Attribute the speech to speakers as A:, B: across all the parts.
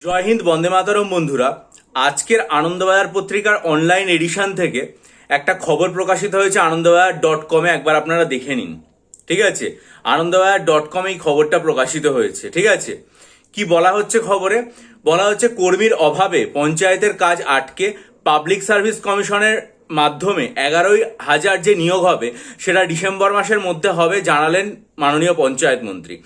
A: জয় হিন্দ, বন্দে মাতরম। বন্ধুরা, আজকের আনন্দবাজার পত্রিকার অনলাইন এডিশন থেকে একটা খবর প্রকাশিত হয়েছে আনন্দবাজার.com-এ। একবার আপনারা দেখে নিন। ঠিক আছে, আনন্দবাজার.com এই খবরটা প্রকাশিত হয়েছে। ঠিক আছে, কি বলা হচ্ছে খবরে? বলা হচ্ছে কর্মীর অভাবে পঞ্চায়েতের কাজ আটকে পাবলিক সার্ভিস কমিশনের মাধ্যমে 11,000 যে নিয়োগ হবে সেটা ডিসেম্বর মাসের মধ্যে হবে, জানালেন মাননীয় পঞ্চায়েত মন্ত্রী।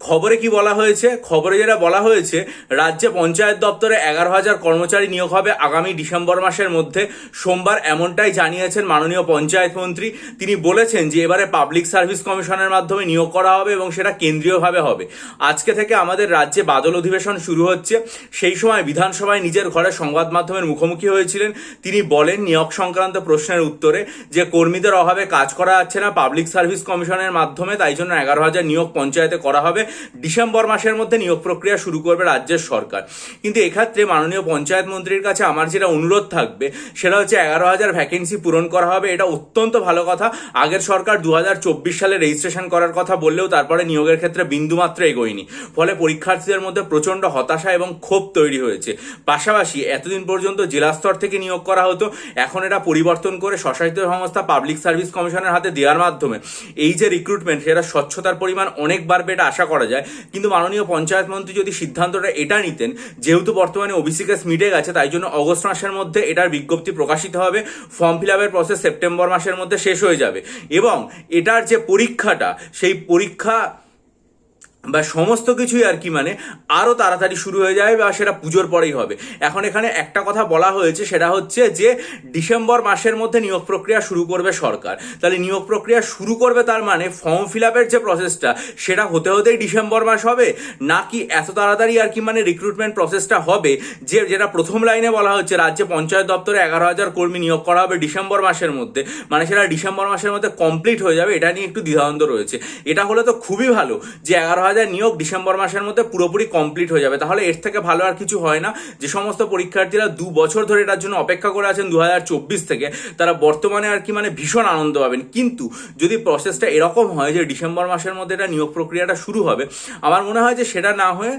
A: খবরে কি বলা হয়েছে? খবরে যেটা বলা হয়েছে, রাজ্যে পঞ্চায়েত দপ্তরে 11,000 কর্মচারী নিয়োগ হবে আগামী ডিসেম্বর মাসের মধ্যে। সোমবার এমনটাই জানিয়েছেন মাননীয় পঞ্চায়েত মন্ত্রী। তিনি বলেছেন যে এবারে পাবলিক সার্ভিস কমিশনের মাধ্যমে নিয়োগ করা হবে এবং সেটা কেন্দ্রীয়ভাবে হবে। আজকে থেকে আমাদের রাজ্যে বাদল অধিবেশন শুরু হচ্ছে। সেই সময় বিধানসভায় নিজের ঘরে সংবাদ মাধ্যমের মুখোমুখি হয়েছিলেন। তিনি বলেন নিয়োগ সংক্রান্ত প্রশ্নের উত্তরে যে কর্মীদের অভাবে কাজ করা যাচ্ছে না পাবলিক সার্ভিস কমিশনের মাধ্যমে, তাই জন্য 11,000 নিয়োগ পঞ্চায়েতে করা হবে। ডিসেম্বর মাসের মধ্যে নিয়োগ প্রক্রিয়া শুরু করবে রাজ্যের সরকার। কিন্তু এক্ষেত্রে মাননীয় পঞ্চায়েত মন্ত্রীর কাছে আমার যেটা অনুরোধ থাকবে সেটা হচ্ছে 11,000 ভ্যাকেন্সি পূরণ করা হবে, এটা অত্যন্ত ভালো কথা। আগের সরকার 2024 সালে রেজিস্ট্রেশন করার কথা বললেও তারপরে নিয়োগের ক্ষেত্রে বিন্দুমাত্র এগোয়নি। ফলে পরীক্ষার্থীদের মধ্যে প্রচণ্ড হতাশা এবং ক্ষোভ তৈরি হয়েছে। পাশাপাশি এতদিন পর্যন্ত জেলা স্তর থেকে নিয়োগ করা হতো, এখন এটা পরিবর্তন করে স্বশাসিত সংস্থা পাবলিক সার্ভিস কমিশনের হাতে দেওয়ার মাধ্যমে এই যে রিক্রুটমেন্ট, সেটা স্বচ্ছতার পরিমাণ অনেক বাড়বে, এটা আশা করা যায়। কিন্তু মাননীয় পঞ্চায়েত মন্ত্রী যদি সিদ্ধান্তটা এটা নিতেন, যেহেতু বর্তমানে ওবিসি কেস মিটে গেছে, তাই জন্য অগস্ট মাসের মধ্যে এটার বিজ্ঞপ্তি প্রকাশিত হবে, ফর্ম ফিল আপের প্রসেস সেপ্টেম্বর মাসের মধ্যে শেষ হয়ে যাবে এবং এটার যে পরীক্ষাটা, সেই পরীক্ষা বা সমস্ত কিছুই আর কি আরো তাড়াতাড়ি শুরু হয়ে যাবে বা সেটা পুজোর পরেই হবে। এখন এখানে একটা কথা বলা হয়েছে, সেটা হচ্ছে যে ডিসেম্বর মাসের মধ্যে নিয়োগ প্রক্রিয়া শুরু করবে সরকার। তাহলে নিয়োগ প্রক্রিয়া শুরু করবে, তার মানে ফর্ম ফিল আপের যে প্রসেসটা সেটা হতে হতেই ডিসেম্বর মাস হবে, নাকি এত তাড়াতাড়ি আর কি রিক্রুটমেন্ট প্রসেসটা হবে? যেটা প্রথম লাইনে বলা হচ্ছে রাজ্যে পঞ্চায়েত দপ্তরে 11,000 কর্মী নিয়োগ করা হবে ডিসেম্বর মাসের মধ্যে, সেটা ডিসেম্বর মাসের মধ্যে কমপ্লিট হয়ে যাবে। এটা নিয়ে একটু দ্বিধাদ্বন্দ্ব রয়েছে। এটা হলে তো খুবই ভালো যে 11,000 নিয়োগ ডিসেম্বর মাসের মধ্যে পুরোপুরি কমপ্লিট হয়ে যাবে। তাহলে এর থেকে ভালো আর কিছু হয় না। যে সমস্ত পরীক্ষার্থীরা 2 বছর ধরে এটার জন্য অপেক্ষা করে আছেন 2024 থেকে, তারা বর্তমানে আর কি ভীষণ আনন্দ পাবেন। কিন্তু যদি প্রসেসটা এরকম হয় যে ডিসেম্বর মাসের মধ্যে এটা নিয়োগ প্রক্রিয়াটা শুরু হবে, আমার মনে হয় যে সেটা না হয়ে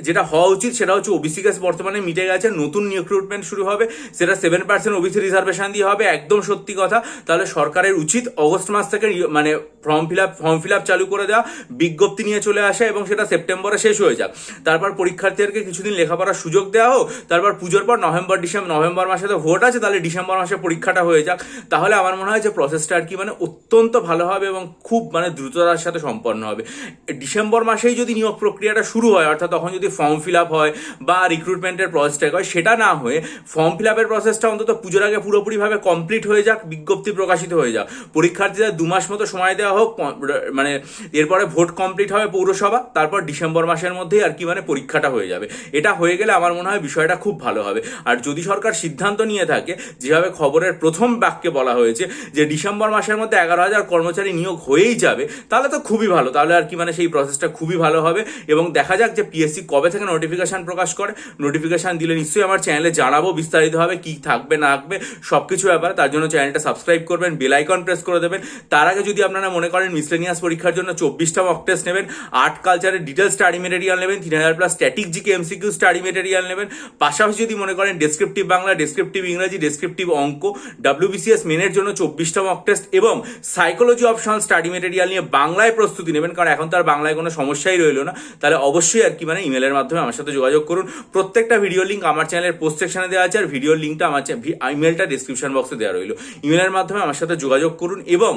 A: যেটা হওয়া উচিত সেটা হচ্ছে ওবিসি কেস বর্তমানে মিটে গেছে, নতুন রিক্রুটমেন্ট শুরু হবে, সেটা 7% ওবিসি রিজার্ভেশন দিয়ে হবে। একদম সত্যি কথা। তাহলে সরকারের উচিত অগস্ট মাস থেকে ফর্ম ফিল আপ চালু করে দেওয়া, বিজ্ঞপ্তি নিয়ে চলে আসা এবং সেটা সেপ্টেম্বরে শেষ হয়ে যাক। তারপর পরীক্ষার্থীদেরকে কিছুদিন লেখাপড়ার সুযোগ দেওয়া হোক, তারপর পুজোর পর নভেম্বর মাসে তো ভোট আছে, তাহলে ডিসেম্বর মাসে পরীক্ষাটা হয়ে যাক। তাহলে আমার মনে হয় যে প্রসেসটা আর কি অত্যন্ত ভালো হবে এবং খুব দ্রুততার সাথে সম্পন্ন হবে। ডিসেম্বর মাসেই যদি নিয়োগ প্রক্রিয়াটা শুরু হয়, অর্থাৎ তখন যদি ফর্ম ফিল আপ হয় বা রিক্রুটমেন্টের প্রসেসটা হয়, সেটা না হয়ে ফর্ম ফিল আপের প্রসেসটা অন্তত পুজোর আগে পুরোপুরিভাবে কমপ্লিট হয়ে যাক, বিজ্ঞপ্তি প্রকাশিত হয়ে যাক, পরীক্ষার্থীদের 2 মাস মতো সময় দেওয়া হোক, এরপরে ভোট কমপ্লিট হবে পৌরসভা, তারপর ডিসেম্বর মাসের মধ্যেই আর কি পরীক্ষাটা হয়ে যাবে। এটা হয়ে গেলে আমার মনে হয় বিষয়টা খুব ভালো হবে। আর যদি সরকার সিদ্ধান্ত নিয়ে থাকে, যেভাবে খবরের প্রথম বাক্যে বলা হয়েছে যে ডিসেম্বর মাসের মধ্যে 11,000 কর্মচারী নিয়োগ হয়েই যাবে, তাহলে তো খুবই ভালো। তাহলে আর কি সেই প্রসেসটা খুবই ভালো হবে এবং দেখা যাক যে পিএসসি কবে থেকে নোটিফিকেশন প্রকাশ করে। নোটিফিকেশন দিলে নিশ্চয়ই আমার চ্যানেলে জানাবো বিস্তারিতভাবে কি থাকবে না থাকবে সবকিছু ব্যাপারে। তার জন্য চ্যানেলটা সাবস্ক্রাইব করবেন, বেল আইকন প্রেস করে দেবেন। তার আগে যদি আপনারা মনে করেন মিসলেনিয়াস পরীক্ষার জন্য 24টা মক টেস্ট নেবেন, আর্ট কালচারের ডিটেল স্টাডি মেটেরিয়াল নেবেন, 3,000+ static GK MCQ study material নেবেন, পাশাপাশি যদি মনে করেন ডেসক্রিপটিভ বাংলা, ডেসক্রিপটিভ ইংরেজি, ডেসক্রিপটিভ অঙ্ক, WBCS মেনের জন্য 24টা মক টেস্ট এবং সাইকোলজি অপশনাল স্টাডি মেটেরিয়াল নিয়ে বাংলায় প্রস্তুতি নেবেন, কারণ এখন তো আর বাংলায় কোনো সমস্যাই রইল না, তাহলে অবশ্যই আর কি ইমেলের মাধ্যমে আমার সাথে যোগাযোগ করুন। প্রত্যেকটা ভিডিও লিঙ্ক আমার চ্যানেলের পোস্ট সেকশনে দেওয়া আছে, আর ভিডিও লিঙ্কটা আমার ইমেলটা ডিসক্রিপশন বক্সে দেওয়া রইল। ইমেলের মাধ্যমে আমার সাথে যোগাযোগ করুন এবং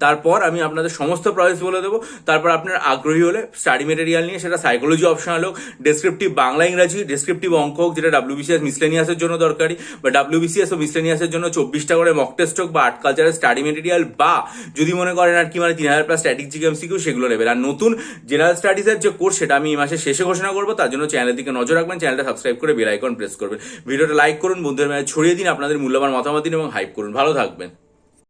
A: তারপর আমি আপনাদের সমস্ত প্রসেস বলে দেবো। তারপর আপনার আগ্রহী হলে স্টাডি মেটেরিয়াল নিয়ে, সেটা সাইকোলজি অপশনাল হোক, ডেসক্রিপটিভ বাংলা ইংরাজি, ডেসক্রিপটিভ অঙ্ক হোক, যেটা WBCS মিসলেনিয়াসের জন্য দরকারি, বা WBCS ও মিসলেনিয়াসের জন্য 24টা করে মক টেস্ট হোক, বা আর্ট কালচারের স্টাডি মেটেরিয়াল, বা যদি মনে করেন আর কি 3,000+ স্ট্যাটিক জিকে এমসিকিউ, সেগুলো নেবেন। আর নতুন জেনারেল স্টাডিজের যে কোর্স, সেটা আমি এই মাসের শেষে ঘোষণা করবো। তার জন্য চ্যানেলের দিকে নজর রাখবেন, চ্যানেলটা সাবস্ক্রাইব করে বেল আইকন প্রেস করবেন, ভিডিওটা লাইক করুন, বন্ধুদের মাঝে ছড়িয়ে দিন, আপনাদের মূল্যবান মতামত দিন এবং হাইপ করুন। ভালো থাকবেন।